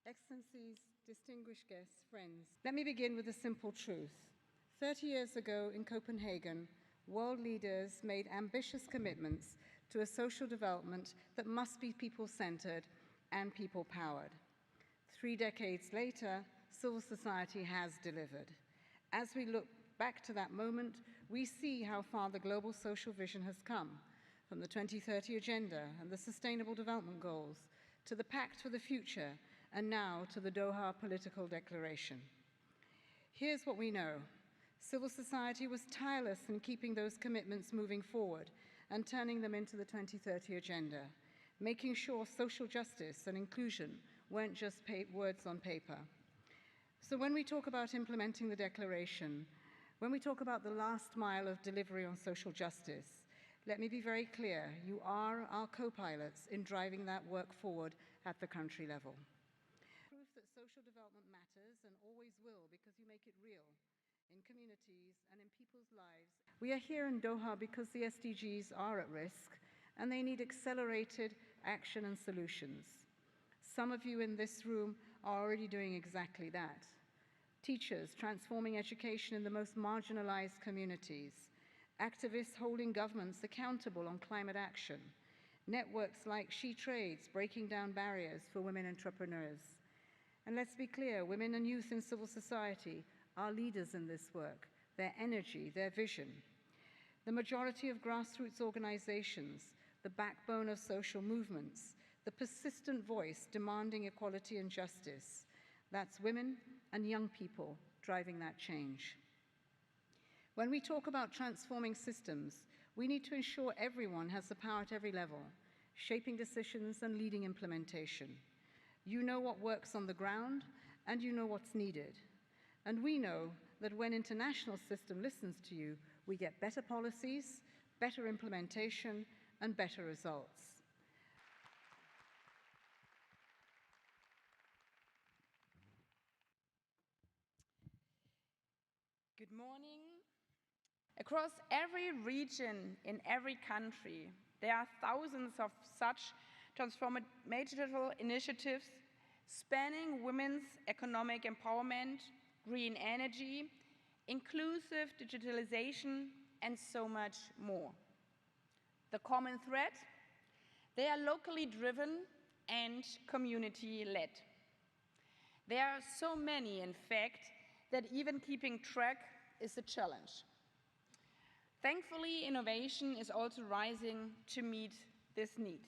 Excellencies, distinguished guests, friends, let me begin with a simple truth. 30 years ago in Copenhagen, world leaders made ambitious commitments to a social development that must be people-centered and people-powered. 3 decades later, civil society has delivered. As we look back to that moment, we see how far the global social vision has come, from the 2030 Agenda and the Sustainable Development Goals, to the Pact for the Future, and now to the Doha Political Declaration. Here's what we know. Civil society was tireless in keeping those commitments moving forward and turning them into the 2030 Agenda, making sure social justice and inclusion weren't just words on paper. So when we talk about implementing the declaration, when we talk about the last mile of delivery on social justice, let me be very clear, you are our co-pilots in driving that work forward at the country level. Proof that social development matters and always will because you make it real in communities and in people's lives. We are here in Doha because the SDGs are at risk and they need accelerated action and solutions. Some of you in this room are already doing exactly that. Teachers transforming education in the most marginalized communities, activists holding governments accountable on climate action, networks like She Trades breaking down barriers for women entrepreneurs. And let's be clear, women and youth in civil society are leaders in this work, their energy, their vision. The majority of grassroots organizations, the backbone of social movements, the persistent voice demanding equality and justice, that's women and young people driving that change. When we talk about transforming systems, we need to ensure everyone has the power at every level, shaping decisions and leading implementation. You know what works on the ground, and you know what's needed. And we know that when international system listens to you, we get better policies, better implementation, and better results. Good morning. Across every region in every country, there are thousands of such transformational initiatives spanning women's economic empowerment, green energy, inclusive digitalization, and so much more. The common thread? They are locally driven and community-led. There are so many, in fact, that even keeping track is a challenge. Thankfully, innovation is also rising to meet this need.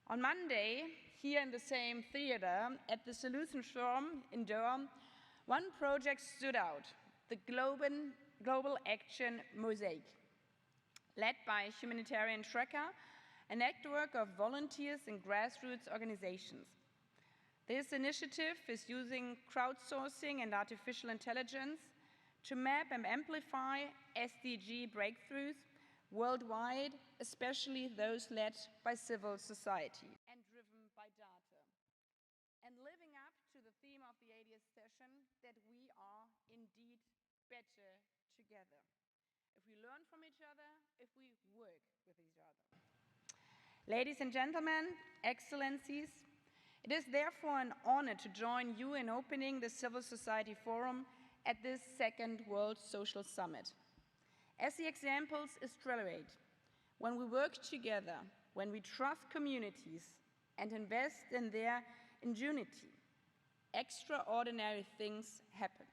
On Monday, here in the same theater at the Solutions Forum in Doha, one project stood out, the Global Action Mosaic, led by Humanitarian Tracker, a network of volunteers and grassroots organizations. This initiative is using crowdsourcing and artificial intelligence to map and amplify SDG breakthroughs worldwide, especially those led by civil society and driven by data. And living up to the theme of the 80th session, that we are indeed better together. If we learn from each other, if we work with each other. Ladies and gentlemen, excellencies, it is therefore an honor to join you in opening the Civil Society Forum at this second World Social Summit. As the examples illustrate, when we work together, when we trust communities and invest in their ingenuity, extraordinary things happen.